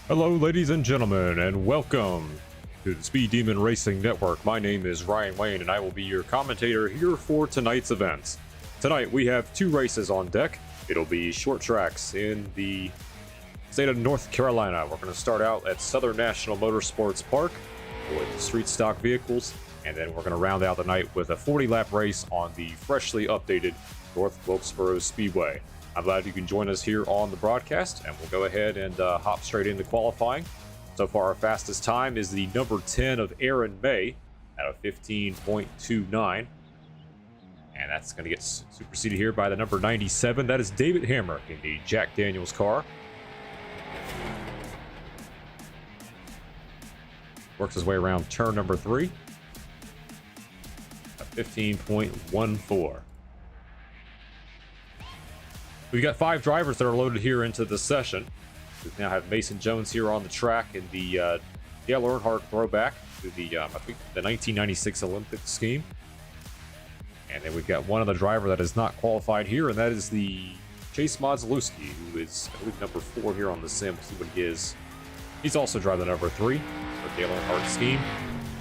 Hello, ladies and gentlemen, and welcome to the Speed Demon Racing Network. My name is Ryan Wayne, and I will be your commentator here for tonight's events. Tonight, we have two races on deck. It'll be short tracks in the state of North Carolina. We're going to start out at Southern National Motorsports Park with street stock vehicles, and then we're going to round out the night with a 40-lap race on the freshly updated North Wilkesboro Speedway. I'm glad you can join us here on the broadcast, and we'll go ahead and hop straight into qualifying. So far, our fastest time is the number 10 of Aaron May at a 15.29. And that's going to get superseded here by the number 97. That is David Hamrick in the Jack Daniels car. Works his way around turn number 3. A 15.14. We've got 5 drivers that are loaded here into the session. We now have Mason Jones here on the track in the Dale Earnhardt throwback to the, I think, the 1996 Olympic scheme. And then we've got one other driver that is not qualified here, and that is the Chase Mazdalewski, who is, I believe, number 4 here on the sim. We'll see what he is. He's also driving the number 3 for Dale Earnhardt scheme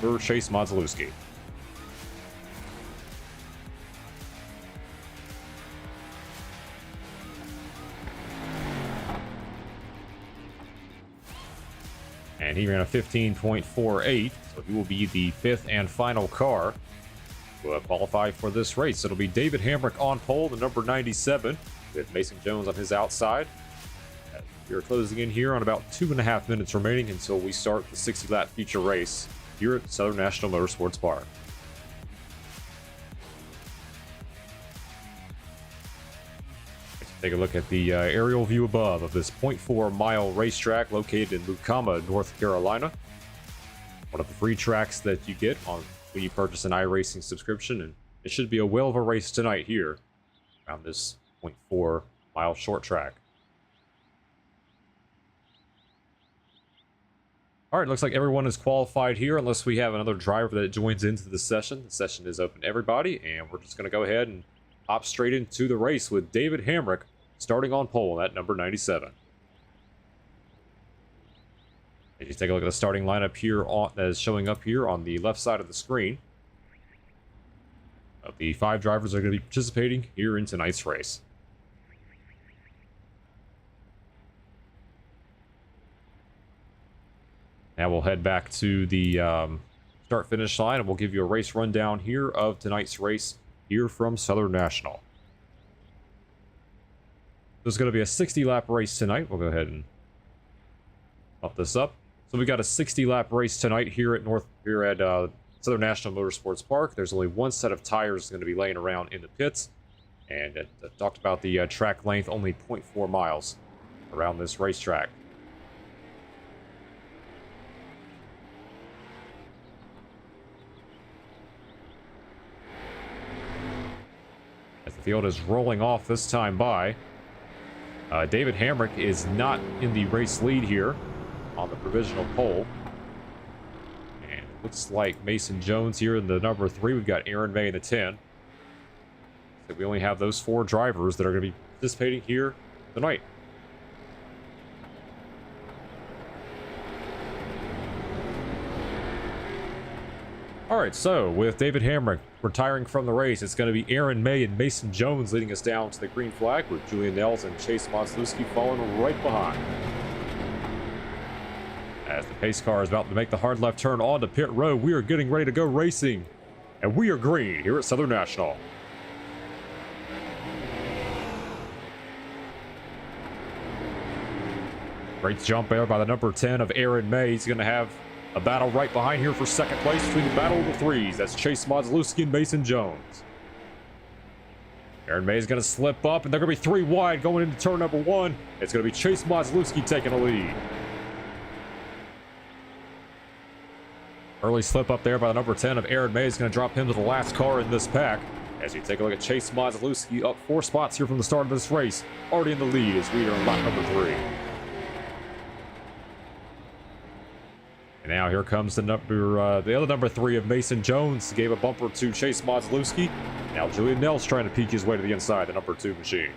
for Chase Mazdalewski. And he ran a 15.48, so he will be the 5th and final car to qualify for this race. It'll be David Hamrick on pole, the number 97, with Mason Jones on his outside. We are closing in here on about 2.5 minutes remaining until we start the 60-lap feature race here at Southern National Motorsports Park. Take a look at the aerial view above of this 0.4-mile racetrack located in Lucama, North Carolina. One of the free tracks that you get on when you purchase an iRacing subscription, and it should be a whale of a race tonight here around this 0.4-mile short track. All right, looks like everyone is qualified here unless we have another driver that joins into the session. The session is open to everybody, and we're just going to go ahead and hop straight into the race with David Hamrick starting on pole at number 97. As you take a look at the starting lineup here that is showing up here on the left side of the screen. The 5 drivers are going to be participating here in tonight's race. Now we'll head back to the start-finish line, and we'll give you a race rundown here of tonight's race here from Southern National. This is going to be a 60-lap race tonight. We'll go ahead and bump this up. So we got a 60-lap race tonight here at Southern National Motorsports Park. There's only one set of tires going to be laying around in the pits, and I talked about the track length, only 0.4 miles around this racetrack. As the field is rolling off this time by, David Hamrick is not in the race lead here on the provisional pole. And it looks like Mason Jones here in the number 3. We've got Aaron May in the 10. So we only have those 4 drivers that are going to be participating here tonight. All right, so with David Hamrick retiring from the race, it's going to be Aaron May and Mason Jones leading us down to the green flag, with Julian Nels and Chase Mazdalewski following right behind. As the pace car is about to make the hard left turn onto pit road, we are getting ready to go racing, and we are green here at Southern National. Great jump there by the number 10 of Aaron May. He's going to have a battle right behind here for second place between the battle of the 3s. That's Chase Mazdalewski and Mason Jones. Aaron May is going to slip up, and they're going to be 3 wide going into turn number 1. It's going to be Chase Mazdalewski taking the lead. Early slip up there by the number 10 of Aaron May is going to drop him to the last car in this pack. As you take a look at Chase Mazdalewski, up 4 spots here from the start of this race, already in the lead as we are in lap number 3. And now here comes the other number 3 of Mason Jones. Gave a bumper to Chase Mazdalewski. Now Julian Nels trying to peek his way to the inside, the number 2 machine.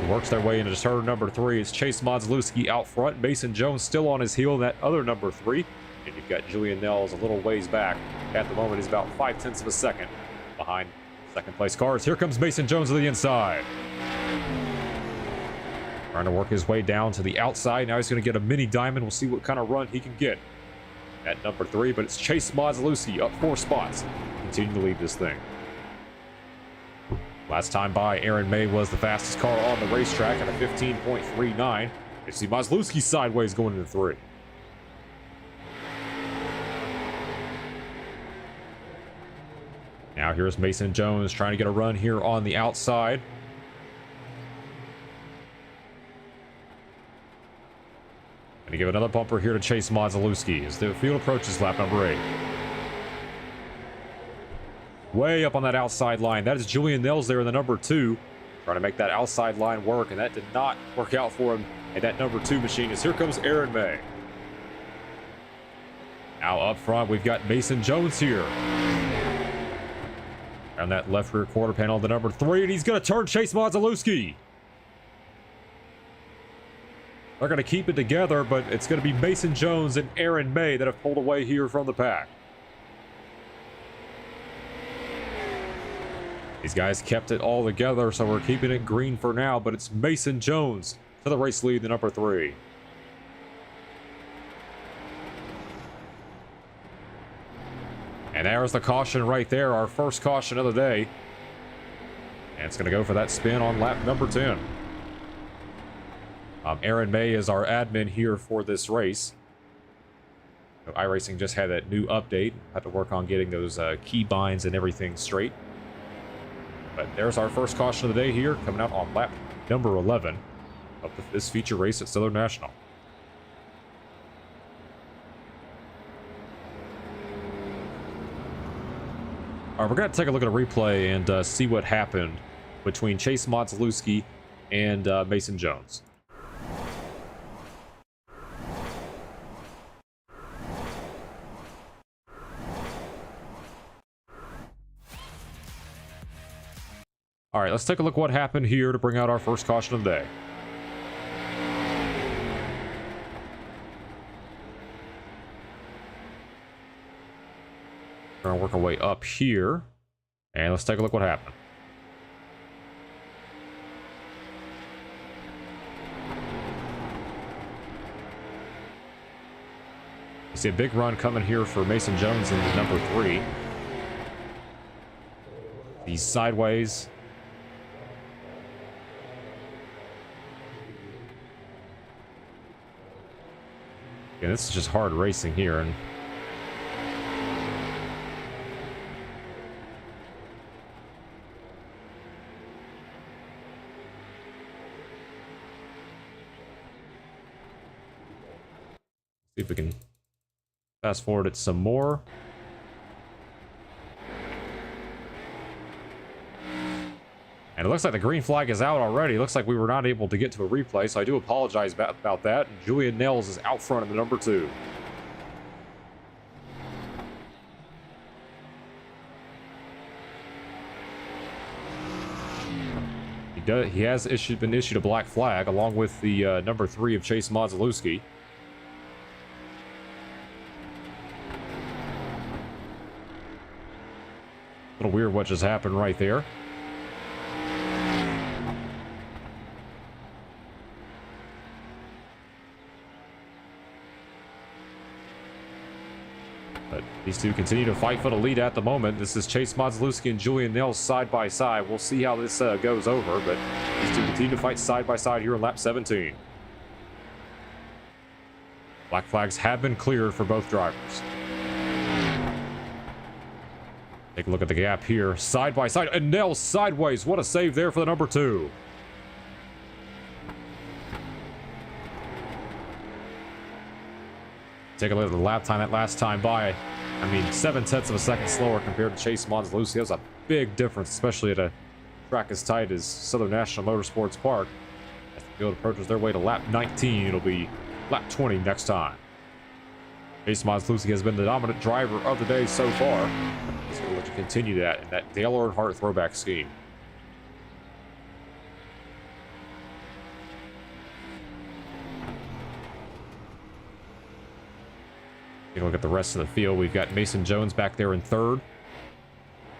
Field works their way into turn number 3. It's Chase Modzlewski out front. Mason Jones still on his heel in that other number 3. And you've got Julian Nels a little ways back. At the moment, he's about 0.5 of a second behind second place cars. Here comes Mason Jones to the inside. Trying to work his way down to the outside. Now he's going to get a mini diamond. We'll see what kind of run he can get at number 3. But it's Chase Modzlewski up 4 spots. Continuing to lead this thing. Last time by, Aaron May was the fastest car on the racetrack at a 15.39. You see Modzlewski sideways going into 3. Now here's Mason Jones trying to get a run here on the outside. Going to give another bumper here to Chase Modzlewski as the field approaches lap number 8. Way up on that outside line. That is Julian Nels there in the number 2. Trying to make that outside line work, and that did not work out for him. And that number 2 machine is here comes Aaron May. Now up front, we've got Mason Jones here. On that left rear quarter panel, the number 3, and he's going to turn Chase Modzlewski. They're going to keep it together, but it's going to be Mason Jones and Aaron May that have pulled away here from the pack. These guys kept it all together, so we're keeping it green for now, but it's Mason Jones to the race lead, the number 3. And there's the caution right there, our first caution of the day. And it's going to go for that spin on lap number 10. Aaron May is our admin here for this race. iRacing just had that new update. Had to work on getting those key binds and everything straight. But there's our first caution of the day here, coming out on lap number 11 of this feature race at Southern National. All right, we're going to take a look at a replay and see what happened between Chase Modzlewski and Mason Jones. All right, let's take a look what happened here to bring out our first caution of the day. We're gonna work our way up here, and let's take a look what happened. You see a big run coming here for Mason Jones in the number 3. He's sideways. Yeah, this is just hard racing here, and see if we can fast forward it some more. And it looks like the green flag is out already. It looks like we were not able to get to a replay, so I do apologize about that. And Julian Nels is out front in the number 2. He has been issued a black flag along with the number 3 of Chase Modzlewski. A little weird what just happened right there. But these two continue to fight for the lead at the moment. This is Chase Modzlewski and Julian Nels side by side. We'll see how this goes over, but these two continue to fight side by side here in lap 17. Black flags have been cleared for both drivers. Take a look at the gap here, side by side, and Nels sideways. What a save there for the number 2. Take a look at the lap time that last time by. I mean, 0.7 of a second slower compared to Chase Modzlewski. That's a big difference, especially at a track as tight as Southern National Motorsports Park. As the field approaches their way to lap 19, it'll be lap 20 next time. Chase Modzlewski has been the dominant driver of the day so far. He's going to let you continue that in that Dale Earnhardt throwback scheme. Take a look at the rest of the field. We've got Mason Jones back there in third.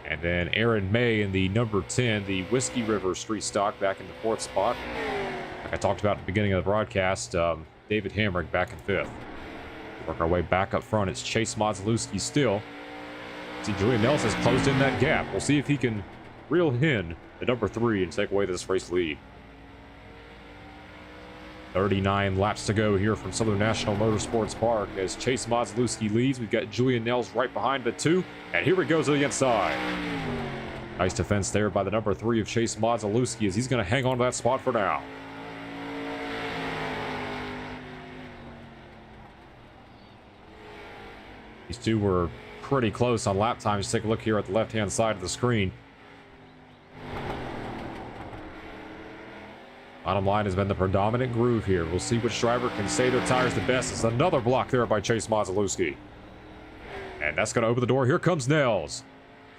And then Aaron May in the number 10, the Whiskey River Street Stock, back in the fourth spot. Like I talked about at the beginning of the broadcast, David Hamrick back in fifth. Work our way back up front. It's Chase Modzalewski still. See, Julian Nels has closed in that gap. We'll see if he can reel in the number 3 and take away this race lead. 39 laps to go here from Southern National Motorsports Park as Chase Modzalewski leads. We've got Julian Nels right behind the 2, and here he goes to the inside. Nice defense there by the number 3 of Chase Modzalewski as he's going to hang on to that spot for now. These two were pretty close on lap times. Take a look here at the left-hand side of the screen. Bottom line has been the predominant groove here. We'll see which driver can save their tires the best. It's another block there by Chase Modzalewski. And that's going to open the door. Here comes Nels.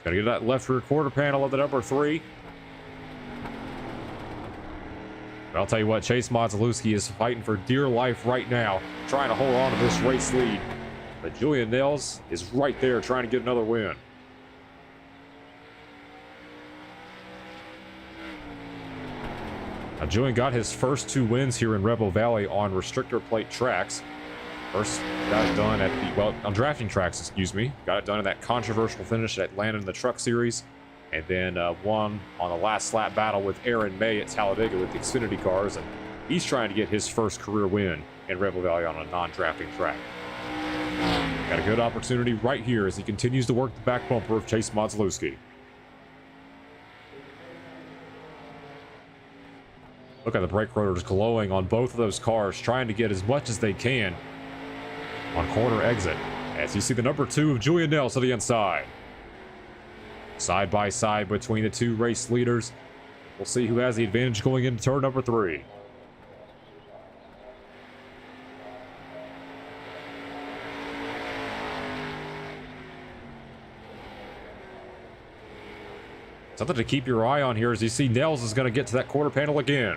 Going to get that left rear quarter panel of the number 3. But I'll tell you what, Chase Modzalewski is fighting for dear life right now, trying to hold on to this race lead. But Julian Nels is right there trying to get another win. Now, Julian got his first 2 wins here in Rebel Valley on restrictor plate tracks. First got it done at the, well, on drafting tracks, excuse me. Got it done in that controversial finish at Atlanta in the Truck Series. And then won on the last lap battle with Aaron May at Talladega with the Xfinity cars. And he's trying to get his first career win in Rebel Valley on a non-drafting track. Got a good opportunity right here as he continues to work the back bumper of Chase Modzalewski. Look at the brake rotors glowing on both of those cars, trying to get as much as they can on corner exit. As you see the number 2 of Julian Nels to the inside. Side by side between the 2 race leaders. We'll see who has the advantage going into turn number 3. Something to keep your eye on here as you see Nels is going to get to that quarter panel again.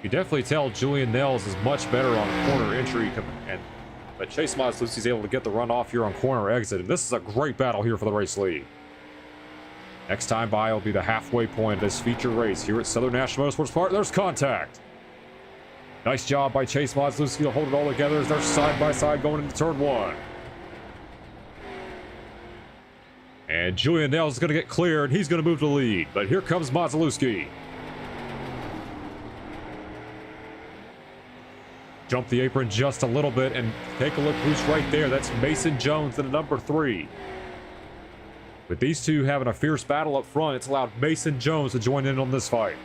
You definitely tell Julian Nels is much better on corner entry, but Chase Modzalewski is able to get the run off here on corner exit, and this is a great battle here for the race lead. Next time by will be the halfway point of this feature race here at Southern National Motorsports Park. There's contact. Nice job by Chase Modzalewski to hold it all together as they're side by side going into turn 1. And Julian Nels is going to get clear, and he's going to move to the lead. But here comes Modzalewski. Jump the apron just a little bit, and take a look who's right there. That's Mason Jones in the number 3. With these two having a fierce battle up front, it's allowed Mason Jones to join in on this fight.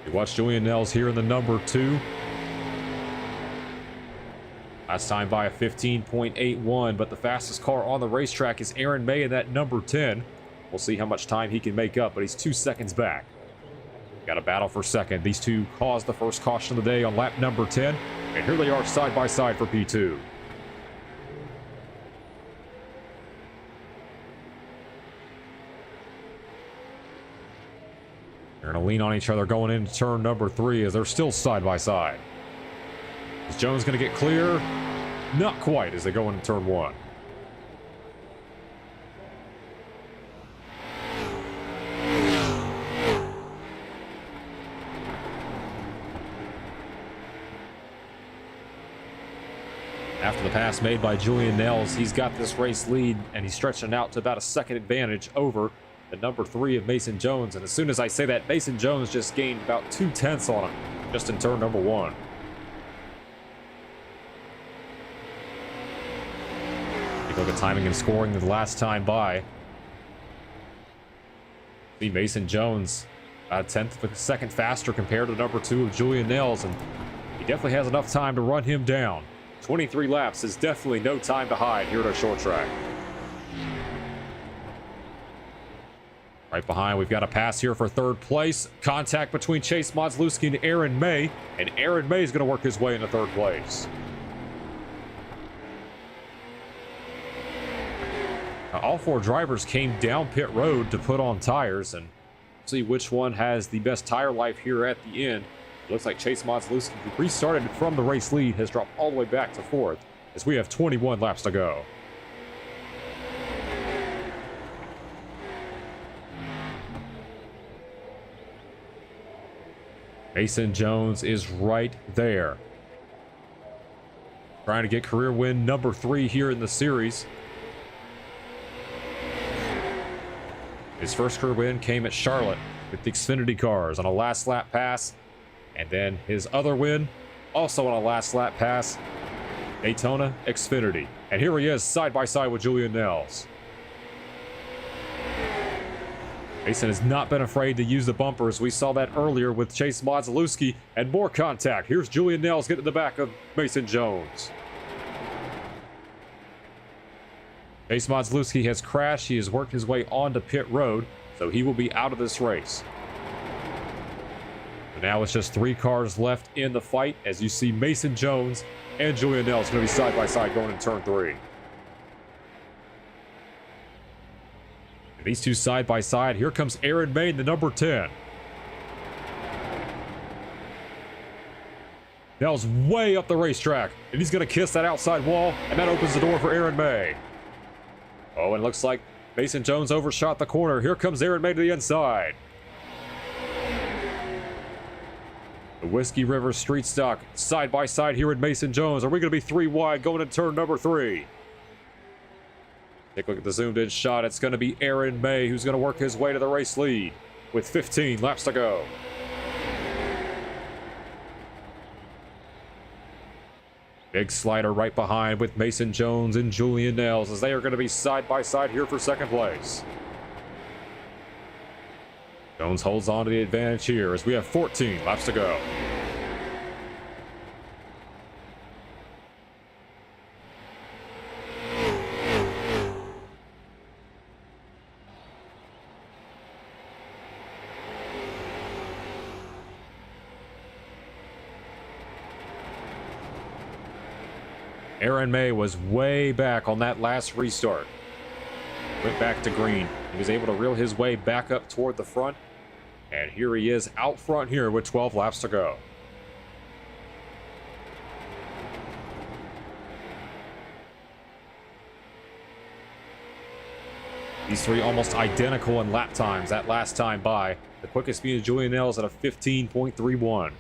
You watch Julian Nels here in the number 2. Last time by a 15.81, but the fastest car on the racetrack is Aaron May in that number 10. We'll see how much time he can make up, but he's 2 seconds back. Got a battle for second. These two caused the first caution of the day on lap number 10, and here they are side by side for P2. They're going to lean on each other going into turn number 3 as they're still side by side. Is Jones going to get clear? Not quite as they go into turn 1. After the pass made by Julian Nels, he's got this race lead, and he's stretching out to about a second advantage over the number 3 of Mason Jones. And as soon as I say that, Mason Jones just gained about 2/10 on him just in turn number 1. Take a look at timing and scoring the last time by. See Mason Jones about a 1/10 of a second faster compared to number 2 of Julian Nels, and he definitely has enough time to run him down. 23 laps is definitely no time to hide here at our short track. Right behind, we've got a pass here for third place. Contact between Chase Modzalewski and Aaron May, and Aaron May is going to work his way into third place. Now, all 4 drivers came down pit road to put on tires, and See which one has the best tire life here at the end. It looks like Chase Motzlewski, who restarted from the race lead, has dropped all the way back to 4th as we have 21 laps to go. Mason Jones is right there, trying to get career win number 3 here in the series. His first career win came at Charlotte with the Xfinity cars on a last lap pass. And then his other win, also on a last lap pass, Daytona Xfinity. And here he is side by side with Julian Nels. Mason has not been afraid to use the bumpers. We saw that earlier with Chase Motzlewski, and more contact. Here's Julian Nels getting to the back of Mason Jones. Chase Motzlewski has crashed. He has worked his way onto pit road, so he will be out of this race. So now it's just 3 cars left in the fight, as you see Mason Jones and Julian Nels going to be side by side going in turn 3. And these two side by side. Here comes Aaron May, the number 10. Nels way up the racetrack, and he's going to kiss that outside wall, and that opens the door for Aaron May. Oh, and it looks like Mason Jones overshot the corner. Here comes Aaron May to the inside. The Whiskey River Street Stock side by side here with Mason Jones. Are we going to be 3 wide going into turn number 3? Take a look at the zoomed in shot. It's going to be Aaron May who's going to work his way to the race lead with 15 laps to go. Big slider right behind with Mason Jones and Julian Nels as they are going to be side by side here for second place. Jones holds on to the advantage here as we have 14 laps to go. Aaron May was way back on that last restart. Went back to green. He was able to reel his way back up toward the front. And here he is out front here with 12 laps to go. These 3 almost identical in lap times that last time by. The quickest speed of Julian Nels at a 15.31.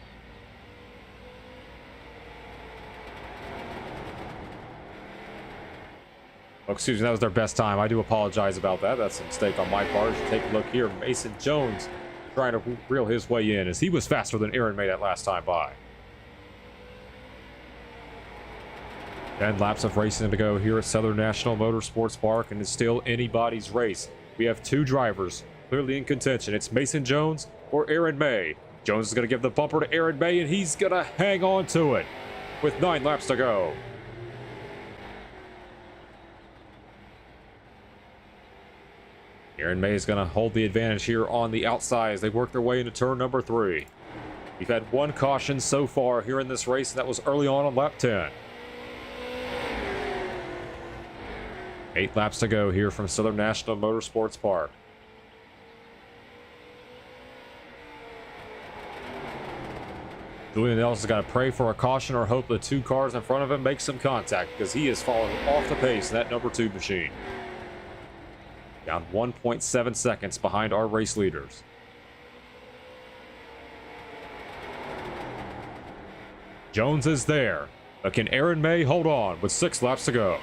Oh, excuse me, that was their best time. I do apologize about that. That's a mistake on my part. Take a look here. Mason Jones trying to reel his way in as he was faster than Aaron May that last time by. 10 laps of racing to go here at Southern National Motorsports Park, and it's still anybody's race. We have 2 drivers clearly in contention. It's Mason Jones or Aaron May. Jones is going to give the bumper to Aaron May, and he's going to hang on to it with 9 laps to go. Aaron May is going to hold the advantage here on the outside as they work their way into turn number 3. We've had 1 caution so far here in this race, and that was early on lap 10. 8 laps to go here from Southern National Motorsports Park. Julian Nels has got to pray for a caution or hope the 2 cars in front of him make some contact because he is falling off the pace in that number 2 machine. Down 1.7 seconds behind our race leaders. Jones is there, but can Aaron May hold on with 6 laps to go?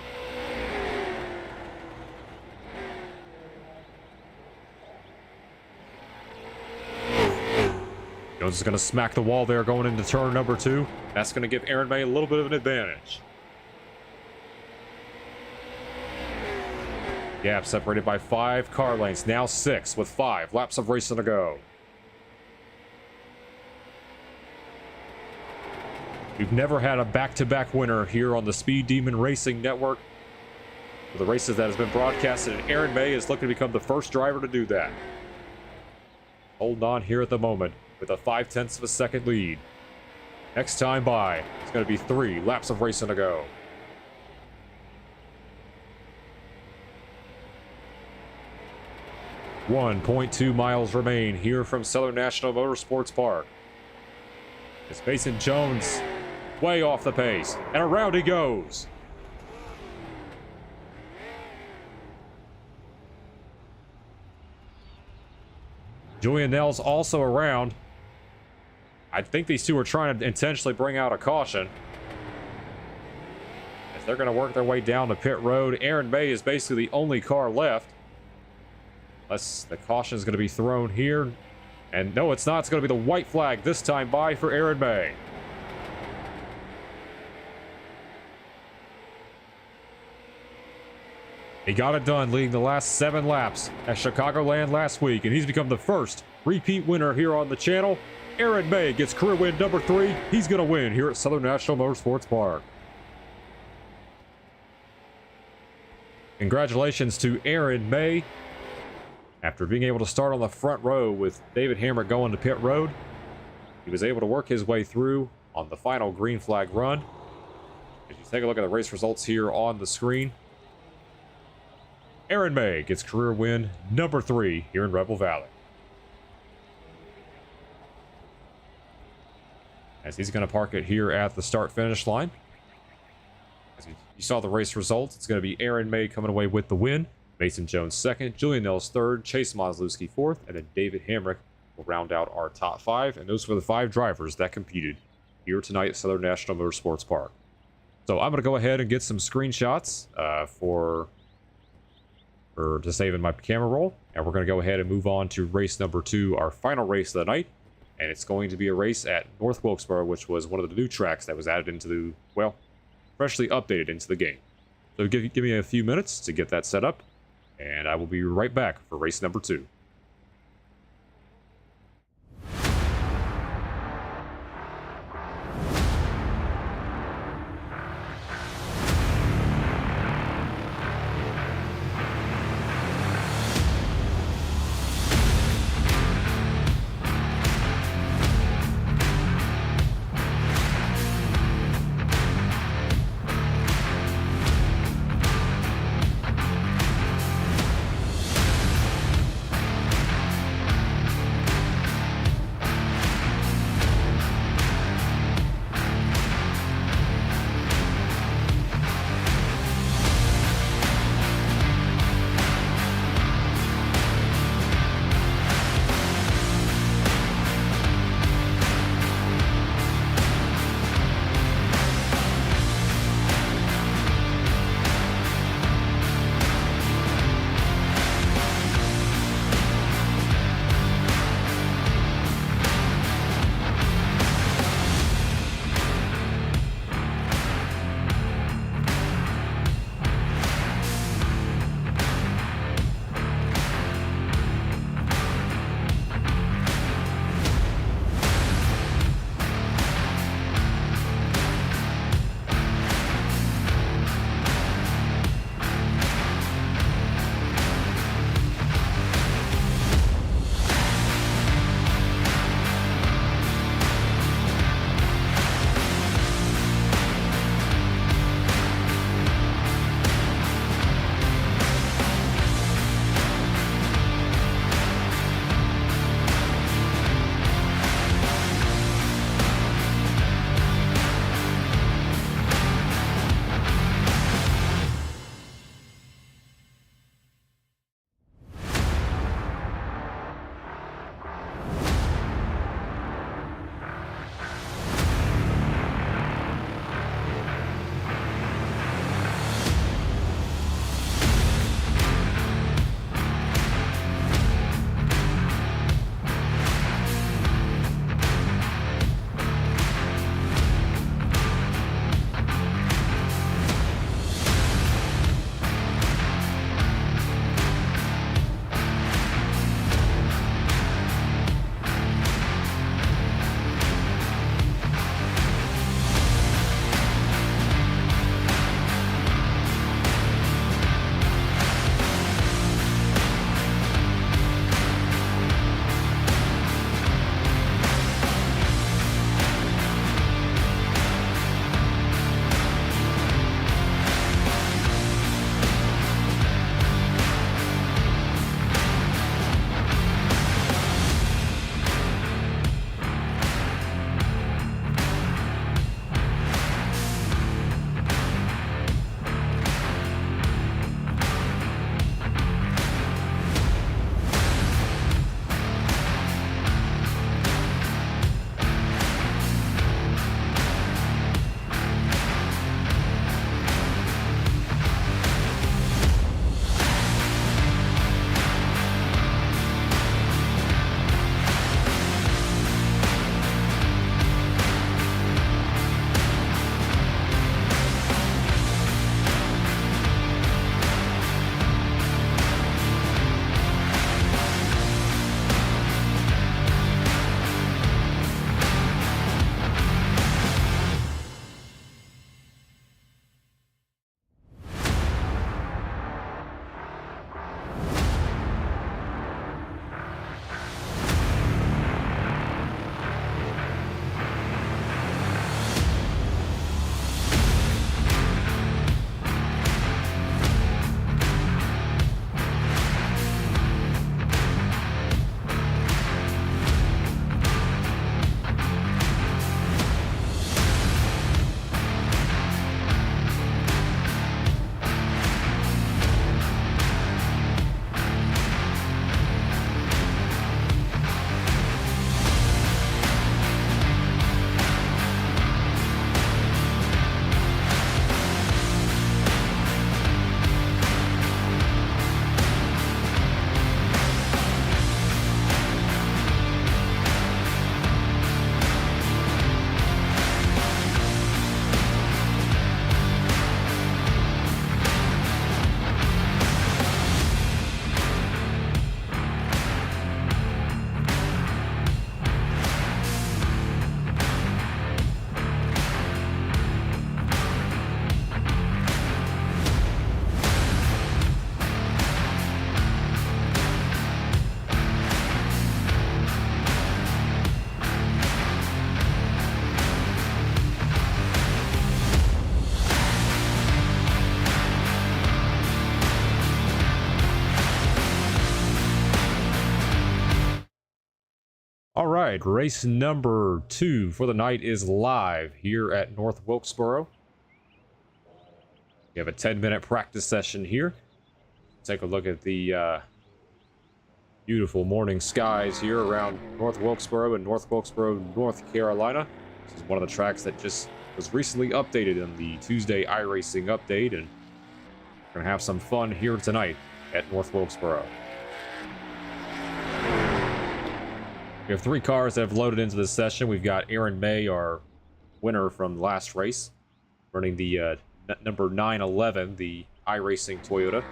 Jones is going to smack the wall there going into turn number 2. That's going to give Aaron May a little bit of an advantage. Gap separated by 5 car lengths, now 6 with 5 laps of racing to go. We've never had a back-to-back winner here on the Speed Demon Racing Network. For the races that has been broadcasted, and Aaron May is looking to become the first driver to do that. Holding on here at the moment with a 0.5 of a second lead. Next time by, it's going to be 3 laps of racing to go. 1.2 miles remain here from Southern National Motorsports Park. It's Mason Jones way off the pace, and around he goes. Julian Nell's also around. I think these two are trying to intentionally bring out a caution, as they're going to work their way down to pit road. Aaron May is basically the only car left, unless the caution is going to be thrown here. And no, it's not. It's going to be the white flag this time by for Aaron May. He got it done, leading the last 7 laps at Chicagoland last week, and he's become the first repeat winner here on the channel. Aaron May gets career win number 3. He's going to win here at Southern National Motorsports Park. Congratulations to Aaron May. After being able to start on the front row with David Hamrick going to pit road, he was able to work his way through on the final green flag run. If you take a look at the race results here on the screen, Aaron May gets career win number 3 here in Rebel Valley, as he's going to park it here at the start-finish line. As you saw the race results, it's going to be Aaron May coming away with the win, Mason Jones 2nd, Julian Nels 3rd, Chase Moslewski 4th, and then David Hamrick will round out our top 5. And those were the 5 drivers that competed here tonight at Southern National Motorsports Park. So I'm going to go ahead and get some screenshots to save in my camera roll, and we're going to go ahead and move on to race number 2, our final race of the night. And it's going to be a race at North Wilkesboro, which was one of the new tracks that was added into the, well, freshly updated into the game. So give me a few minutes to get that set up, and I will be right back for race number 2. right, race number 2 for the night is live here at North Wilkesboro. We have a 10-minute practice session here. Take a look at the beautiful morning skies here around North Wilkesboro and North Wilkesboro, North Carolina. This is one of the tracks that just was recently updated in the Tuesday iRacing update, and we're going to have some fun here tonight at North Wilkesboro. We have 3 cars that have loaded into this session. We've got Aaron May, our winner from the last race, running the number 911, the iRacing Toyota.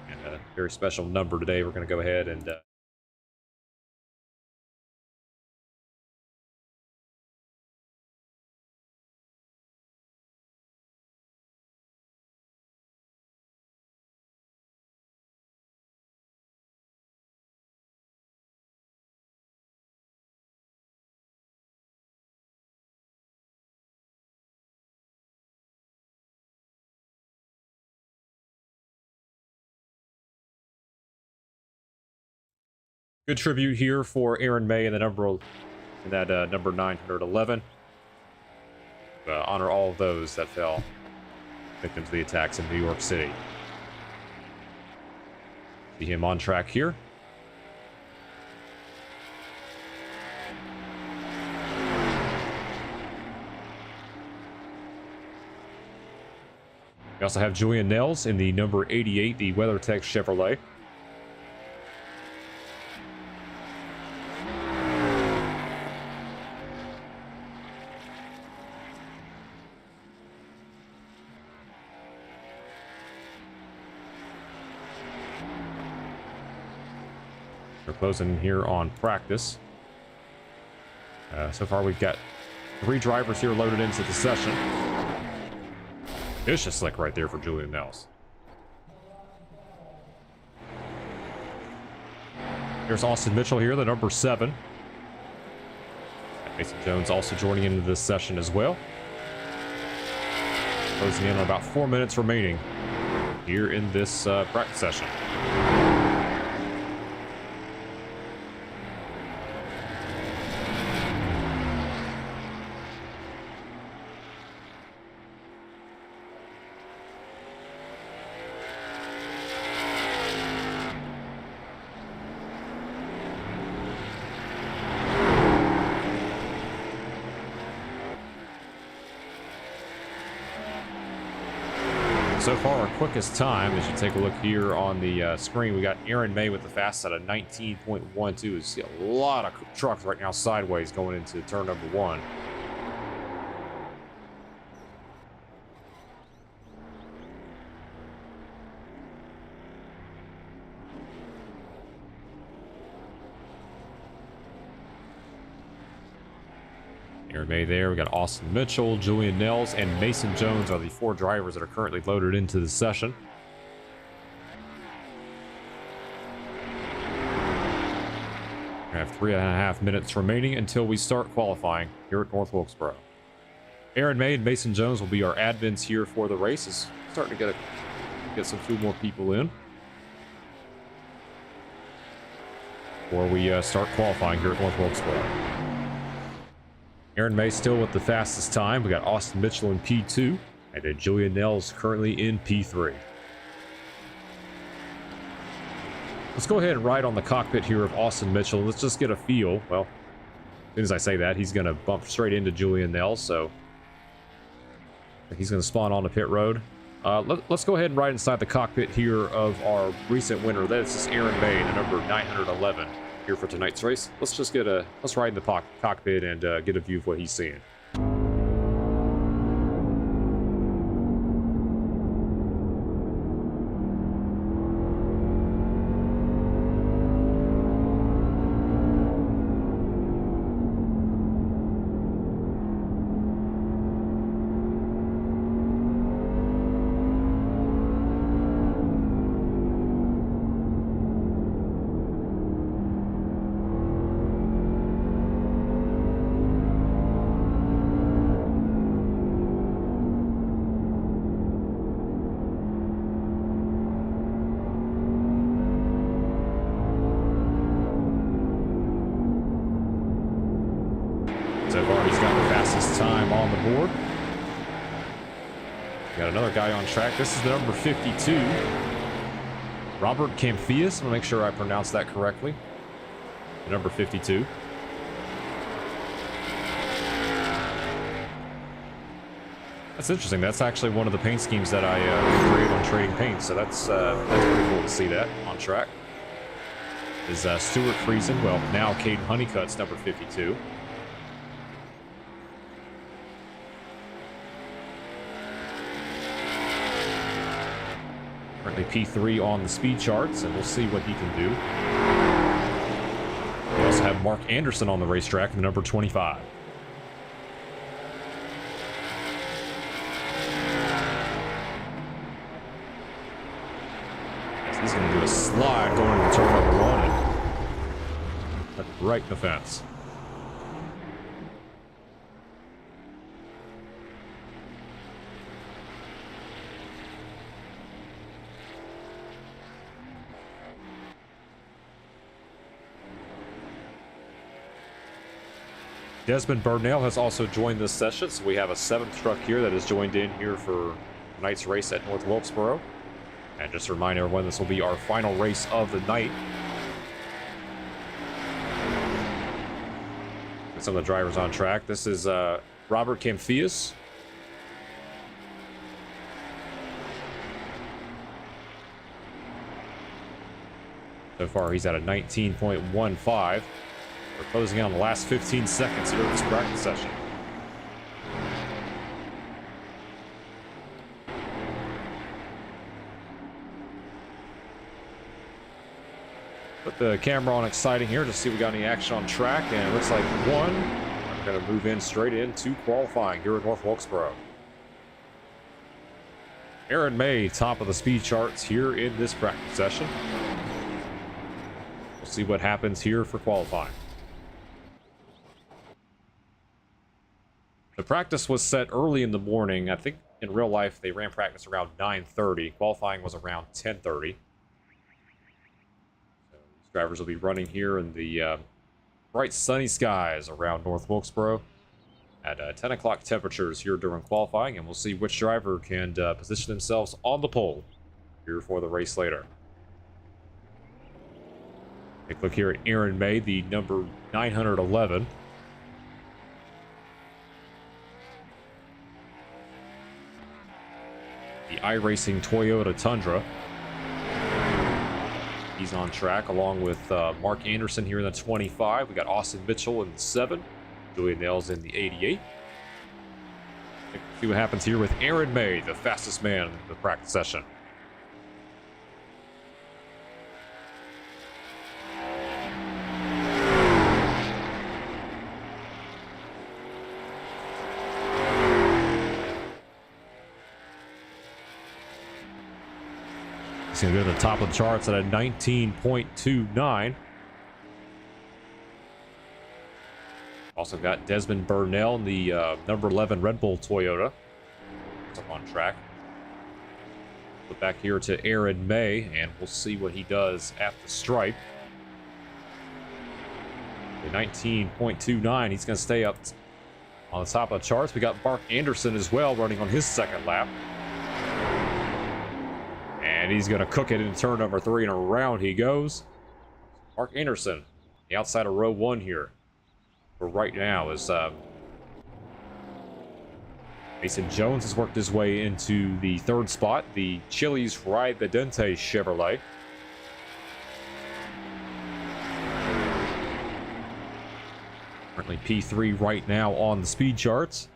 And a very special number today. We're going to go ahead and good tribute here for Aaron May and the number number 911. Honor all of those that fell victim to the attacks in New York City. See him on track here. We also have Julian Nels in the number 88, the WeatherTech Chevrolet. We're closing here on practice. So far, we've got 3 drivers here loaded into the session. Vicious slick right there for Julian Nels. Here's Austin Mitchell here, the number 7. Mason Jones also joining into this session as well. Closing in on about 4 minutes remaining here in this practice session. So far, our quickest time, as you take a look here on the screen, we got Aaron May with the fast at a 19.12. You see a lot of trucks right now sideways going into turn number 1. Aaron May there. We got Austin Mitchell, Julian Nels, and Mason Jones are the 4 drivers that are currently loaded into the session. We have 3.5 minutes remaining until we start qualifying here at North Wilkesboro. Aaron May and Mason Jones will be our admins here for the race. It's starting to get some few more people in before we start qualifying here at North Wilkesboro. Aaron May still with the fastest time. We got Austin Mitchell in P2, and then Julian Nels currently in P3. Let's go ahead and ride on the cockpit here of Austin Mitchell. Let's just get a feel. Well, as soon as I say that, he's going to bump straight into Julian Nels, so he's going to spawn on the pit road. Let's go ahead and ride inside the cockpit here of our recent winner. This is Aaron May, the number 911. Here for tonight's race. Let's ride in the cockpit and get a view of what he's seeing. So far, he's got the fastest time on the board. Got another guy on track. This is the number 52. Robert Camphius. I'm going to make sure I pronounce that correctly. The number 52. That's interesting. That's actually one of the paint schemes that I created on Trading Paint. So that's pretty cool to see that on track. Is Stuart Friesen. Well, now Caden Honeycutt's number 52. Currently P3 on the speed charts, and we'll see what he can do. We also have Mark Anderson on the racetrack, the number 25. He's going to do a slide going into turn number 1 and put it right in the fence. Desmond Burnell has also joined this session, so we have a 7th truck here that has joined in here for tonight's race at North Wilkesboro. And just to remind everyone, this will be our final race of the night. And some of the drivers on track. This is Robert Camphius. So far, he's at a 19.15. We're closing on the last 15 seconds here of this practice session. Put the camera on exciting here to see if we got any action on track, and it looks like one. We're going to move in straight into qualifying here at North Wilkesboro. Aaron May, top of the speed charts here in this practice session. We'll see what happens here for qualifying. The practice was set early in the morning. I think in real life they ran practice around 9:30. Qualifying was around 10:30. So these drivers will be running here in the bright sunny skies around North Wilkesboro at 10 o'clock temperatures here during qualifying, and we'll see which driver can position themselves on the pole here for the race later. Take a look here at Aaron May, the number 911. The iRacing Toyota Tundra. He's on track along with Mark Anderson here in the 25. We got Austin Mitchell in the 7. Julian Nails in the 88. Let's see what happens here with Aaron May, the fastest man in the practice session. He's going to go to the top of the charts at a 19.29. Also got Desmond Burnell in the number 11 Red Bull Toyota. It's up on track. Flip back here to Aaron May, and we'll see what he does at the stripe. The 19.29, he's going to stay up on the top of the charts. We got Mark Anderson as well running on his second lap. And he's going to cook it in turn number 3, and around he goes. Mark Anderson, the outside of row 1 here. For right now is Mason Jones has worked his way into the 3rd spot. The Chili's Ride the Dente Chevrolet. Currently P3 right now on the speed charts.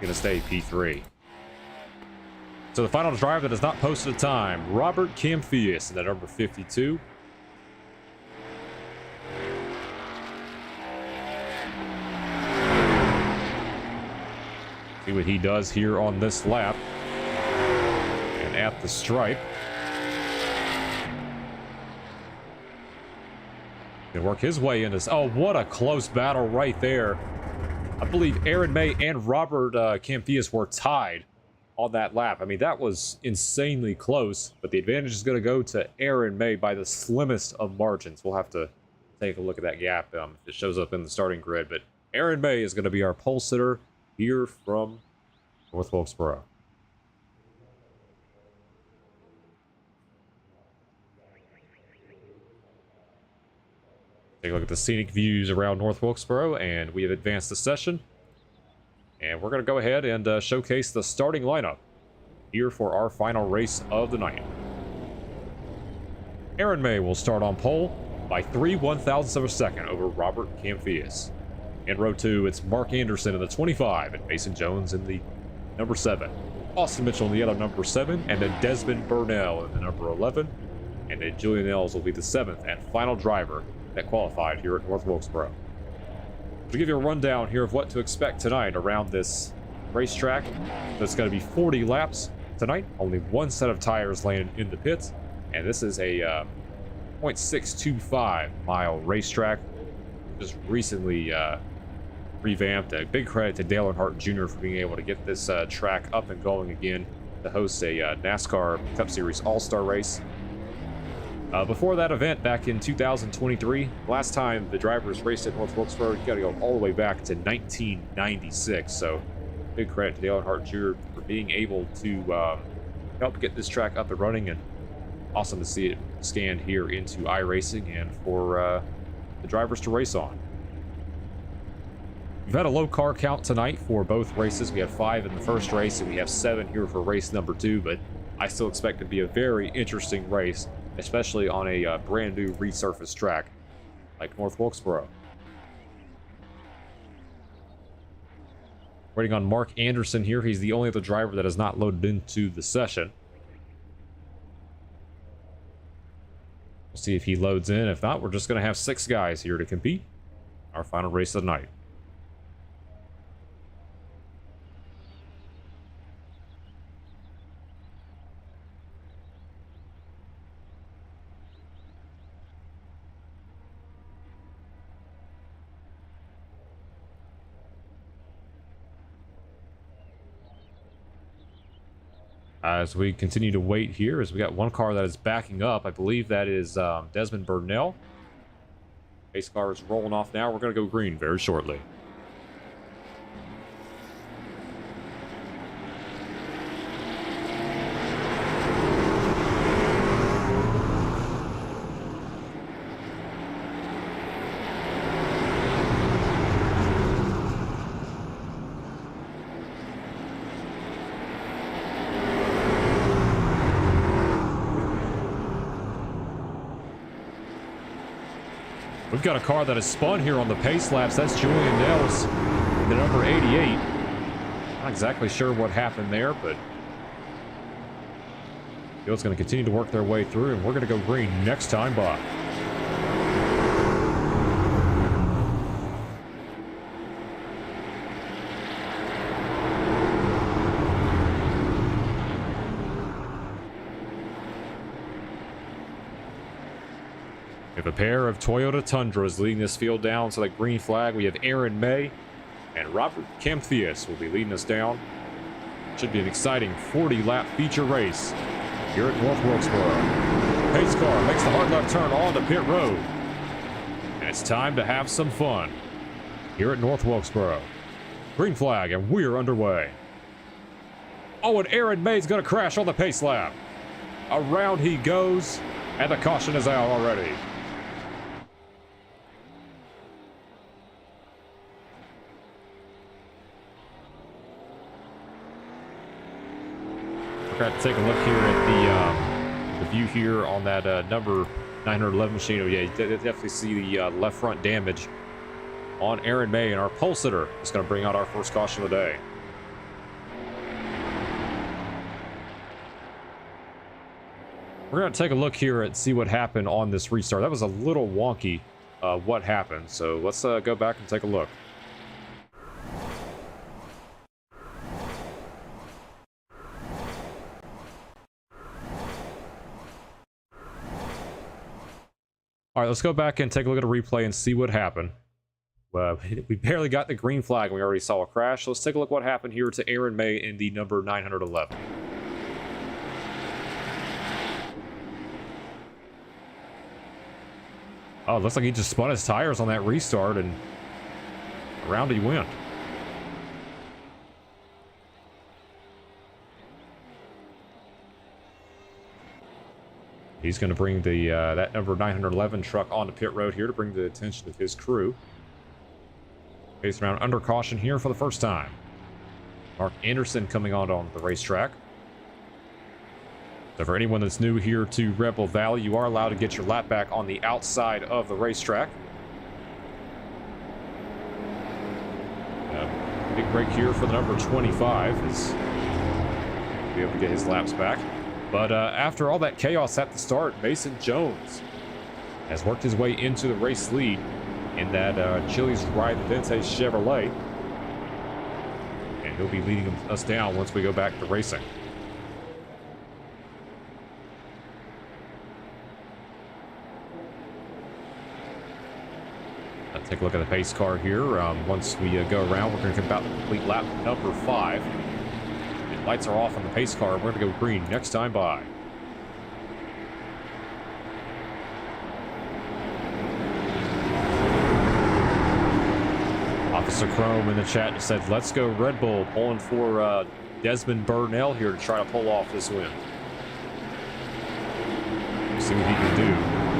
Going to stay P3. So the final driver that has not posted a time, Robert Camphius in the number 52. See what he does here on this lap. And at the stripe. Can work his way into this. Oh, what a close battle right there. I believe Aaron May and Robert Camphius were tied on that lap. I mean, that was insanely close, but the advantage is going to go to Aaron May by the slimmest of margins. We'll have to take a look at that gap if it shows up in the starting grid, but Aaron May is going to be our pole sitter here from North Wilkesboro. Take a look at the scenic views around North Wilkesboro, and we have advanced the session. And we're going to go ahead and showcase the starting lineup here for our final race of the night. Aaron May will start on pole by 3/1000ths of a second over Robert Camphius. In row 2, it's Mark Anderson in the 25 and Mason Jones in the number 7. Austin Mitchell in the other number 7, and then Desmond Burnell in the number 11. And then Julian Ells will be the 7th and final driver that qualified here at North Wilkesboro. To give you a rundown here of what to expect tonight around this racetrack, there's going to be 40 laps tonight, only one set of tires laying in the pits, and this is a 0.625 mile racetrack, just recently revamped. A big credit to Dale Earnhardt Jr. for being able to get this track up and going again to host a NASCAR Cup Series All-Star race. Before that event back in 2023, last time the drivers raced at North Wilkesboro, you got to go all the way back to 1996. So big credit to Dale Earnhardt Jr. for being able to help get this track up and running, and awesome to see it scanned here into iRacing and for the drivers to race on. We've had a low car count tonight for both races. We have 5 in the first race, and we have 7 here for race number 2, but I still expect it to be a very interesting race, especially on a brand new resurfaced track like North Wilkesboro. Waiting on Mark Anderson here. He's the only other driver that has not loaded into the session. We'll see if he loads in. If not, we're just going to have 6 guys here to compete. Our final race of the night. As we continue to wait here, as we got one car that is backing up, I believe that is Desmond Burnell. Pace car is rolling off now. We're going to go green very shortly. We've got a car that has spun here on the pace laps. That's Julian Ells, the number 88. Not exactly sure what happened there, but field's going to continue to work their way through, and we're going to go green next time by. We have a pair of Toyota Tundras leading this field down to the green flag. We have Aaron May and Robert Camphius will be leading us down. Should be an exciting 40-lap feature race here at North Wilkesboro. Pace car makes the hard left turn onto pit road. And it's time to have some fun here at North Wilkesboro. Green flag, and we're underway. Oh, and Aaron May's going to crash on the pace lap. Around he goes, and the caution is out already. We're going to take a look here at the view here on that number 911 machine. Oh, yeah, you definitely see the left front damage on Aaron May, and our pole sitter is going to bring out our first caution of the day. We're going to take a look here and see what happened on this restart. That was a little wonky what happened, so let's go back and take a look. All right, let's go back and take a look at a replay and see what happened. We barely got the green flag and we already saw a crash. So let's take a look what happened here to Aaron May in the number 911. Oh, it looks like he just spun his tires on that restart and around he went. He's going to bring the that number 911 truck onto pit road here to bring the attention of his crew. Pacing around under caution here for the first time. Mark Anderson coming on the racetrack. So for anyone that's new here to Rebel Valley, you are allowed to get your lap back on the outside of the racetrack. Big break here for the number 25 is be able to get his laps back. But after all that chaos at the start, Mason Jones has worked his way into the race lead in that Chili's Ride Vente Chevrolet. And he'll be leading us down once we go back to racing. Let's take a look at the pace car here. Once we go around, we're going to about complete lap number 5. Lights are off on the pace car. We're going to go green next time by. Officer Chrome in the chat said, let's go Red Bull, pulling for Desmond Burnell here to try to pull off this win. See what he can do.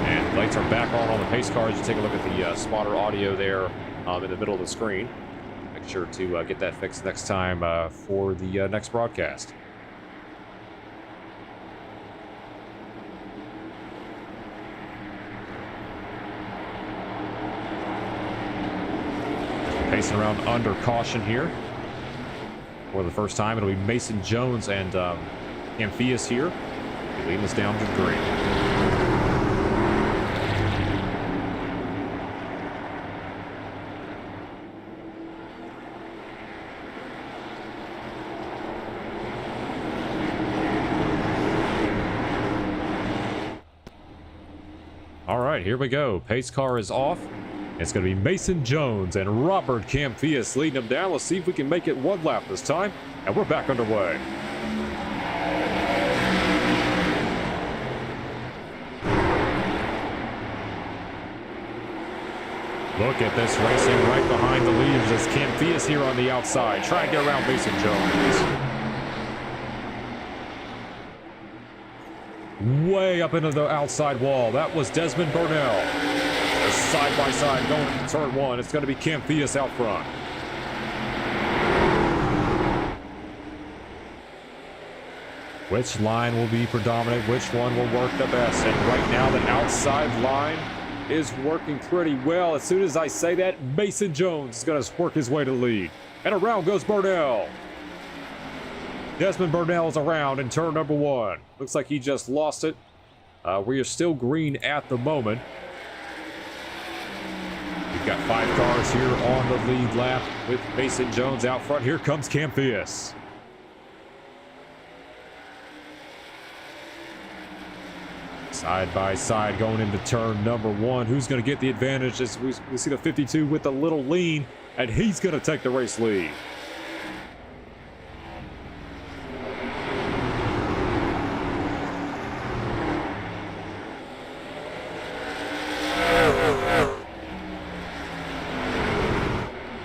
And lights are back on the pace cars. You take a look at the spotter audio there in the middle of the screen. Make sure to get that fixed next time for the next broadcast. Pacing around under caution here. For the first time, it'll be Mason Jones and Amphius here. Leading us down to green. All right, here we go. Pace car is off. It's going to be Mason Jones and Robert Camphius leading them down. Let's see if we can make it one lap this time. And we're back underway. Look at this racing right behind the leads as Camphius here on the outside. Try and get around Mason Jones. Way up into the outside wall. That was Desmond Burnell. Side by side going into turn 1. It's going to be Camphius out front. Which line will be predominant? Which one will work the best? And right now the outside line is working pretty well. As soon as I say that, Mason Jones is going to work his way to the lead. And around goes Burnell. Desmond Burnell is around in turn number 1. Looks like he just lost it. We are still green at the moment. We've got 5 cars here on the lead lap with Mason Jones out front. Here comes Camphius. Side by side going into turn number 1. Who's going to get the advantage? As we see the 52 with a little lean, and he's going to take the race lead.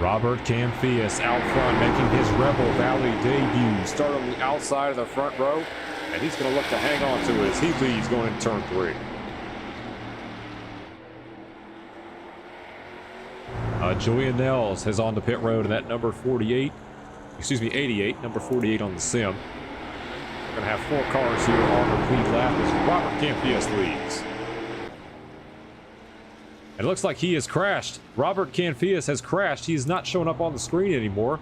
Robert Camphius out front, making his Rebel Valley debut. Start on the outside of the front row, and he's going to look to hang on to it as he leads going into turn 3. Julian Nels has on the pit road, and that number 88, excuse me, 88, number 48 on the sim. We're going to have 4 cars here on the lead lap as Robert Camphius leads. It looks like he has crashed. Robert Camphius has crashed. He is not showing up on the screen anymore.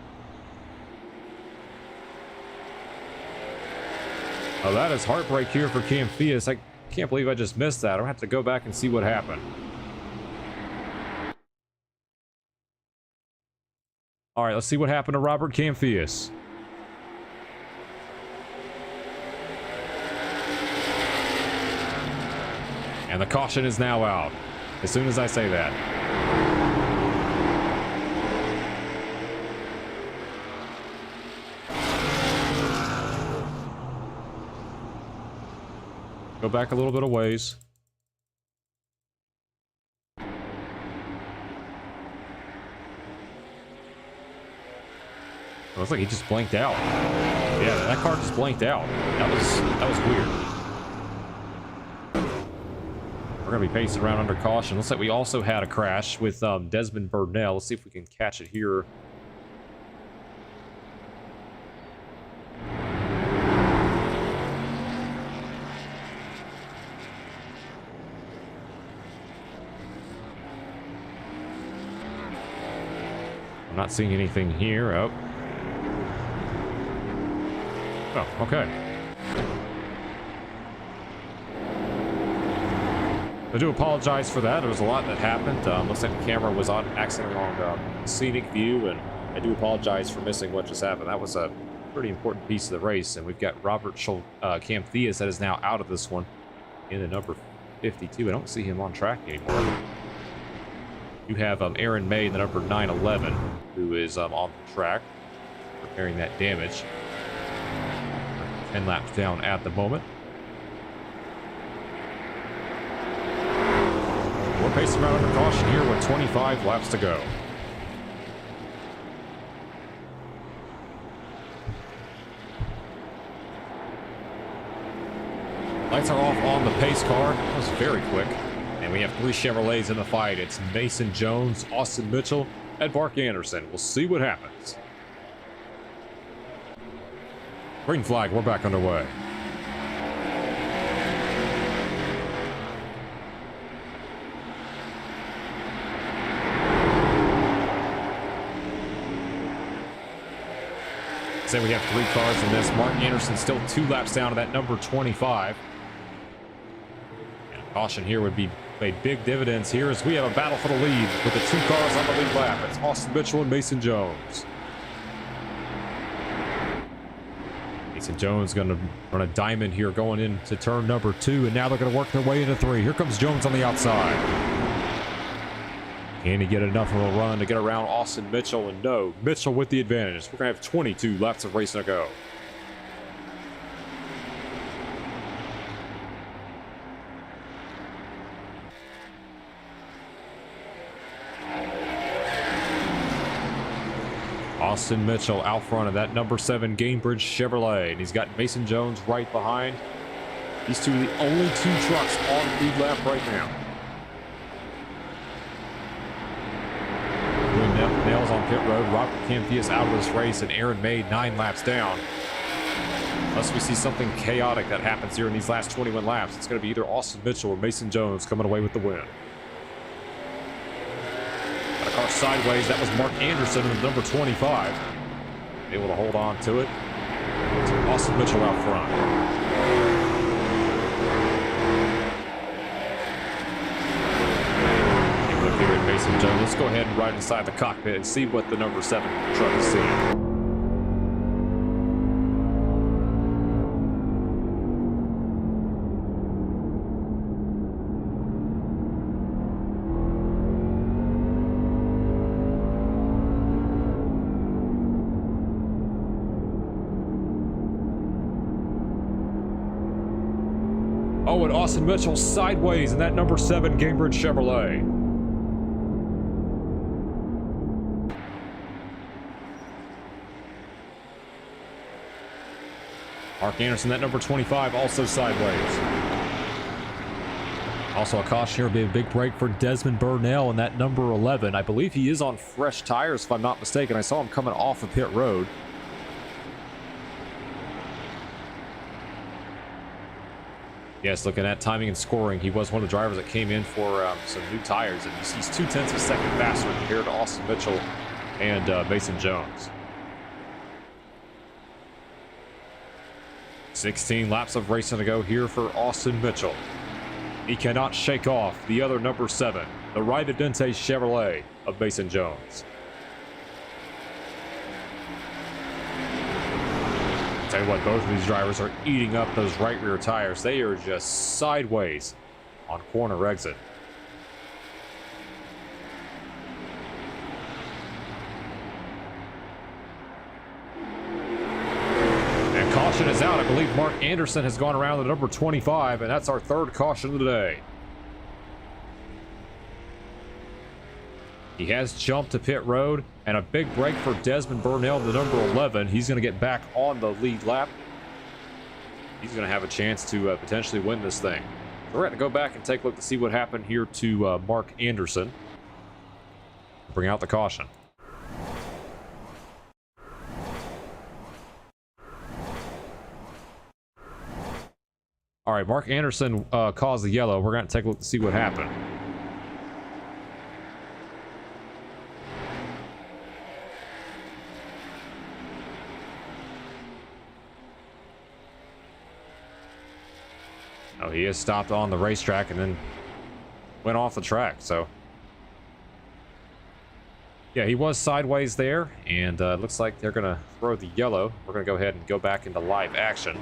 Oh, that is heartbreak here for Camphius. I can't believe I just missed that. I'll have to go back and see what happened. All right, let's see what happened to Robert Camphius. And the caution is now out. As soon as I say that. Go back a little bit of ways. It looks like he just blanked out. Yeah, that car just blanked out. That was weird. We're gonna be pacing around under caution. Looks like we also had a crash with Desmond Burnell. Let's see if we can catch it here. I'm not seeing anything here. Oh. Oh, okay. I do apologize for that. There was a lot that happened. Looks like the camera was on accidentally on scenic view, and I do apologize for missing what just happened. That was a pretty important piece of the race, and we've got Robert Camtheus that is now out of this one in the number 52. I don't see him on track anymore. You have Aaron May in the number 911, who is on the track, repairing that damage. 10 laps down at the moment. We're pacing around under caution here with 25 laps to go. Lights are off on the pace car. That was very quick. And we have 3 Chevrolets in the fight. It's Mason Jones, Austin Mitchell, and Mark Anderson. We'll see what happens. Green flag, we're back underway. Say we have 3 cars in this. Mark Anderson still 2 laps down to that number 25. And caution here would be made big dividends here as we have a battle for the lead with the 2 cars on the lead lap. It's Austin Mitchell and Mason Jones. Mason Jones going to run a diamond here going into turn number 2, and now they're going to work their way into 3. Here comes Jones on the outside. Can he get enough of a run to get around Austin Mitchell? And no, Mitchell with the advantage. We're going to have 22 laps of racing to go. Austin Mitchell out front of that number 7 Gainbridge Chevrolet, and he's got Mason Jones right behind. These two are the only 2 trucks on the lead lap right now. Doing nails on pit road. Robert Camtheus out of this race, and Aaron May 9 laps down. Unless we see something chaotic that happens here in these last 21 laps, it's going to be either Austin Mitchell or Mason Jones coming away with the win. Got a car sideways. That was Mark Anderson in the number 25. Able to hold on to it. It's Austin Mitchell out front. Look here at Mason Jones. Let's go ahead and ride inside the cockpit and see what the number 7 truck is seeing. Oh, and Austin Mitchell sideways in that number 7 Gainbridge Chevrolet. Mark Anderson, that number 25, also sideways. Also a caution here, would be a big break for Desmond Burnell in that number 11. I believe he is on fresh tires, if I'm not mistaken. I saw him coming off of pit road. Yes, looking at timing and scoring, he was one of the drivers that came in for some new tires, and he's 0.2 of a second faster compared to Austin Mitchell and Mason Jones. 16 laps of racing to go here for Austin Mitchell. He cannot shake off the other number 7, the Ride Dente Chevrolet of Mason Jones. Tell you what, both of these drivers are eating up those right rear tires. They are just sideways on corner exit. And caution is out. I believe Mark Anderson has gone around the number 25, and that's our third caution of the day. He has jumped to pit road, and a big break for Desmond Burnell, the number 11. He's going to get back on the lead lap. He's going to have a chance to potentially win this thing. So we're going to go back and take a look to see what happened here to Mark Anderson. Bring out the caution. All right, Mark Anderson caused the yellow. We're going to take a look to see what happened. Oh, he has stopped on the racetrack and then went off the track, so. Yeah, he was sideways there, and looks like they're going to throw the yellow. We're going to go ahead and go back into live action.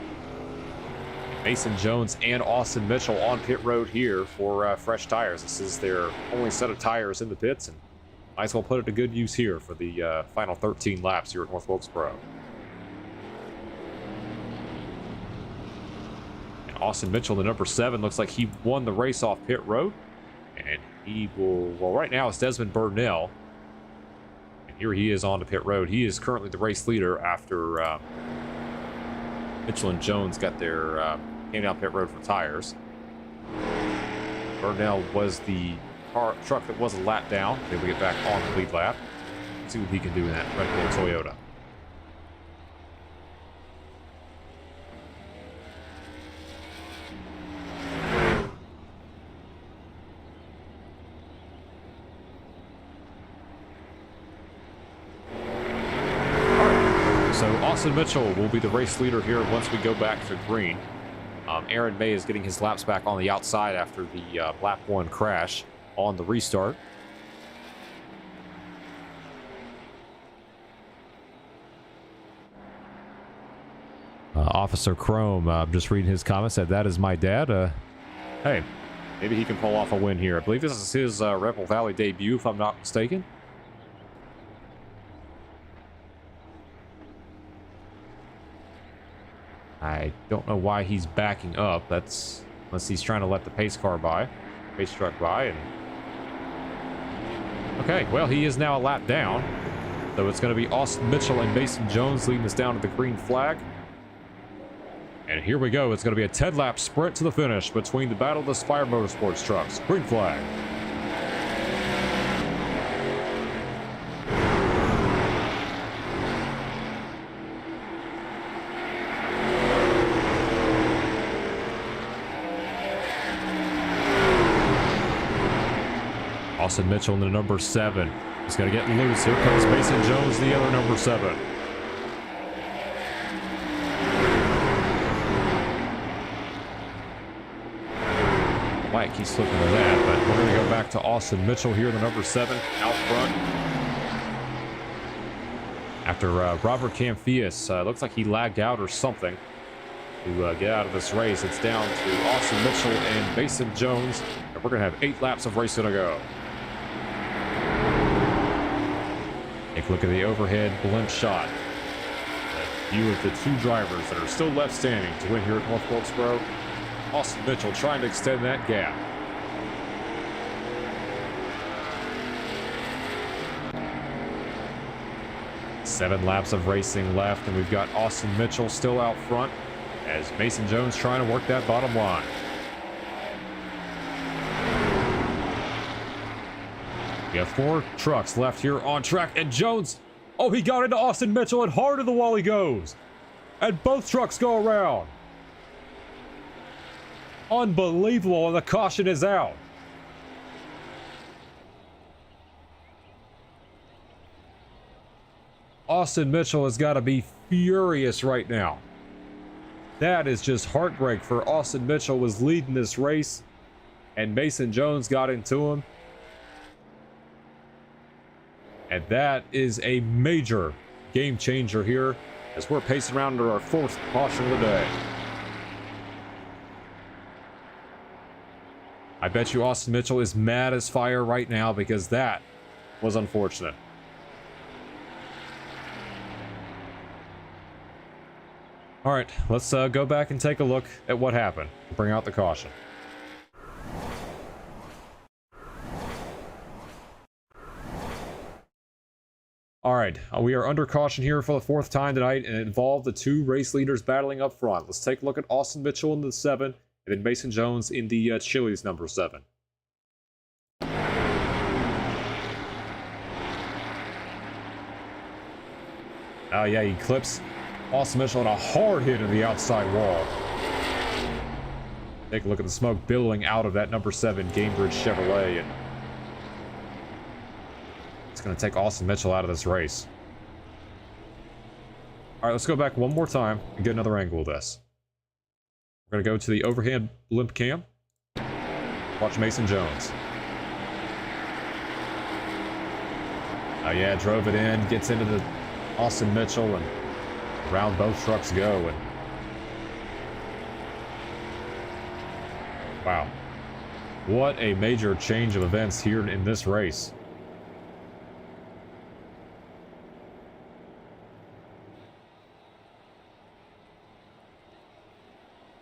Mason Jones and Austin Mitchell on pit road here for fresh tires. This is their only set of tires in the pits, and might as well put it to good use here for the final 13 laps here at North Wilkesboro. Austin Mitchell, the number 7, looks like he won the race off pit road. And he will, well, right now it's Desmond Burnell. And here he is on the pit road. He is currently the race leader after Mitchell and Jones got their, came down pit road for tires. Burnell was the truck that was a lap down. Able to get back on the lead lap. Let's see what he can do in that Red Bull Toyota. So Austin Mitchell will be the race leader here once we go back to green. Aaron May is getting his laps back on the outside after the lap 1 crash on the restart. Officer Chrome, just reading his comment, said, "That is my dad." Hey, maybe he can pull off a win here. I believe this is his Rebel Valley debut, if I'm not mistaken. I don't know why he's backing up. That's unless he's trying to let the pace truck by. And okay, well, he is now a lap down. So it's going to be Austin Mitchell and Mason Jones leading us down to the green flag. And here we go. It's going to be a 10-lap sprint to the finish between the Battle of the Spire Motorsports trucks. Green flag. Austin Mitchell in the number 7. He's going to get loose. Here comes Mason Jones, the other number 7. Mike keeps looking at that, but we're going to go back to Austin Mitchell here, the number 7, out front. After Robert Camphius, looks like he lagged out or something to get out of this race. It's down to Austin Mitchell and Mason Jones, and we're going to have 8 laps of racing to go. Take a look at the overhead blimp shot. A view of the 2 drivers that are still left standing to win here at North Wilkesboro. Austin Mitchell trying to extend that gap. Seven laps of racing left, and we've got Austin Mitchell still out front as Mason Jones trying to work that bottom line. We have 4 trucks left here on track, and Jones, oh, he got into Austin Mitchell, and hard to the wall he goes. And both trucks go around. Unbelievable, and the caution is out. Austin Mitchell has got to be furious right now. That is just heartbreak for Austin Mitchell. Was leading this race, and Mason Jones got into him. And that is a major game changer here as we're pacing around to our 4th caution of the day. I bet you Austin Mitchell is mad as fire right now because that was unfortunate. All right, let's go back and take a look at what happened. Bring out the caution. All right, we are under caution here for the fourth time tonight, and it involved the two race leaders battling up front. Let's take a look at Austin Mitchell in the 7, and then Mason Jones in the Chili's number 7. Oh yeah, he clips Austin Mitchell on a hard hit in the outside wall. Take a look at the smoke billowing out of that number 7 Gamebridge Chevrolet, and it's going to take Austin Mitchell out of this race. All right, let's go back one more time and get another angle of this. We're going to go to the overhead blimp cam. Watch Mason Jones. Oh yeah, drove it in, gets into the Austin Mitchell, and around both trucks go. And wow, what a major change of events here in this race.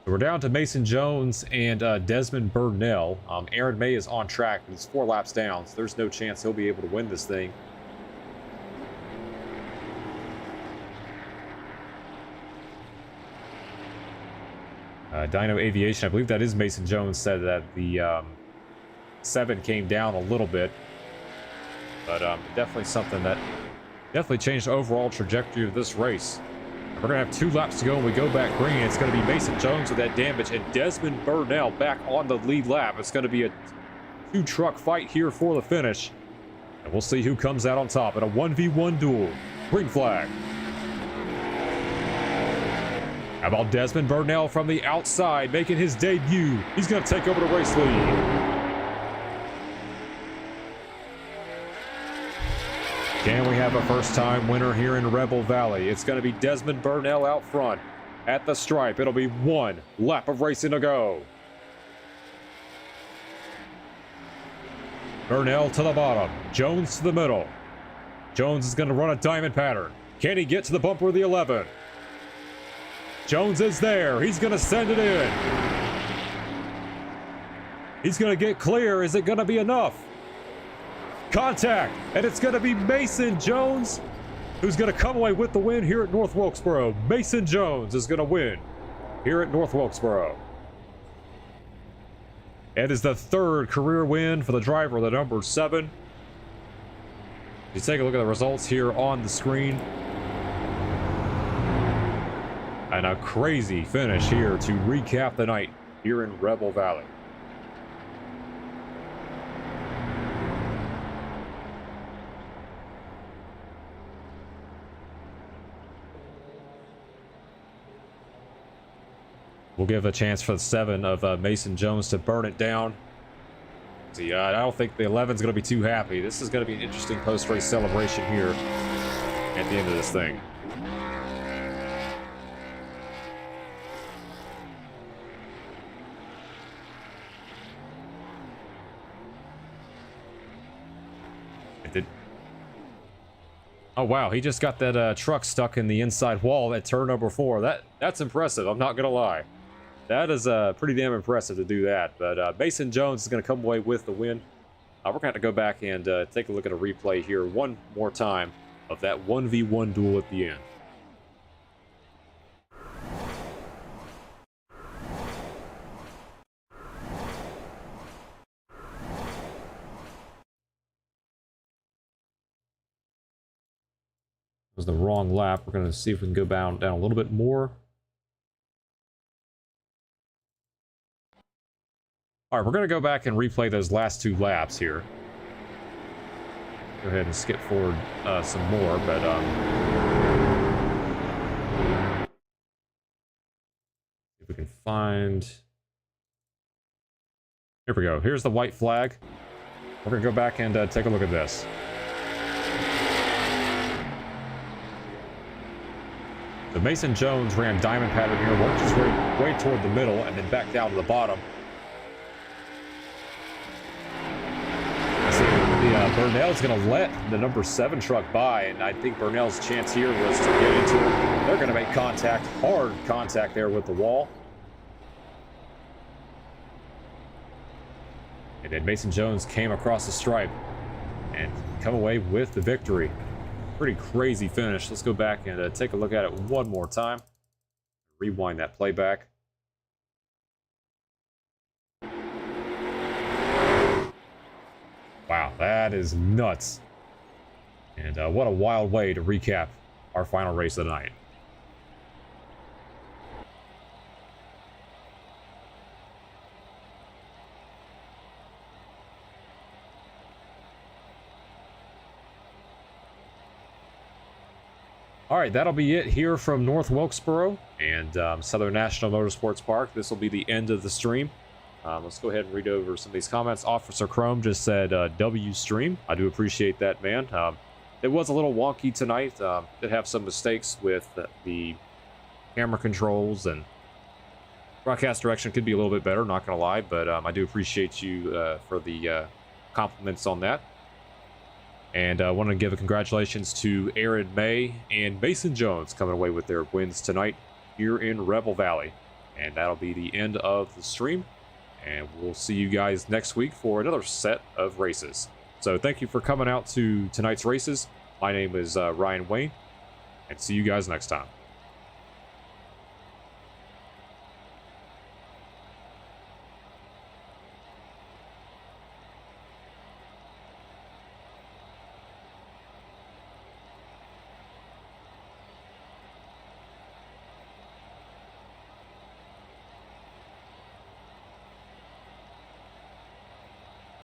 We're down to Mason Jones and Desmond Burnell. Aaron May is on track, but he's 4 laps down, so there's no chance he'll be able to win this thing. Dino Aviation, I believe that is Mason Jones, said that the 7 came down a little bit, but definitely something that definitely changed the overall trajectory of this race. We're going to have 2 laps to go when we go back green. It's going to be Mason Jones with that damage and Desmond Burnell back on the lead lap. It's going to be a 2-truck fight here for the finish, and we'll see who comes out on top in a 1v1 duel. Green flag. How about Desmond Burnell from the outside making his debut? He's going to take over the race lead. Can we have a first-time winner here in Rebel Valley? It's going to be Desmond Burnell out front at the stripe. It'll be 1 lap of racing to go. Burnell to the bottom. Jones to the middle. Jones is going to run a diamond pattern. Can he get to the bumper of the 11? Jones is there. He's going to send it in. He's going to get clear. Is it going to be enough? Contact, and it's going to be Mason Jones who's going to come away with the win here at North Wilkesboro. Mason Jones is going to win here at North Wilkesboro. It is the 3rd career win for the driver of the number 7. You take a look at the results here on the screen. And a crazy finish here to recap the night here in Rebel Valley. We'll give a chance for the 7 of Mason Jones to burn it down. See, I don't think the 11's going to be too happy. This is going to be an interesting post-race celebration here at the end of this thing. Oh wow, he just got that truck stuck in the inside wall at turn number 4. That's impressive, I'm not gonna lie. That is pretty damn impressive to do that. But Mason Jones is gonna come away with the win. We're gonna have to go back and take a look at a replay here one more time of that 1v1 duel at the end. Was the wrong lap. We're going to see if we can go down a little bit more. All right, we're going to go back and replay those last 2 laps here. Go ahead and skip forward some more, but if we can find. Here we go. Here's the white flag. We're going to go back and take a look at this. So Mason Jones ran diamond pattern here, worked his way toward the middle, and then back down to the bottom. See, the Burnell's going to let the number 7 truck by, and I think Burnell's chance here was to get into it. They're going to make contact, hard contact there with the wall. And then Mason Jones came across the stripe and come away with the victory. Pretty crazy finish. Let's go back and take a look at it one more time. Rewind that playback. Wow, that is nuts. And what a wild way to recap our final race of the night. All right, that'll be it here from North Wilkesboro and Southern National Motorsports Park. This will be the end of the stream. Let's go ahead and read over some of these comments. Officer Chrome just said W stream. I do appreciate that, man. It was a little wonky tonight. Did have some mistakes with the camera controls, and broadcast direction could be a little bit better, not going to lie, but I do appreciate you for the compliments on that. And I want to give a congratulations to Aaron May and Mason Jones coming away with their wins tonight here in Rebel Valley. And that'll be the end of the stream. And we'll see you guys next week for another set of races. So thank you for coming out to tonight's races. My name is Ryan Wayne, and see you guys next time.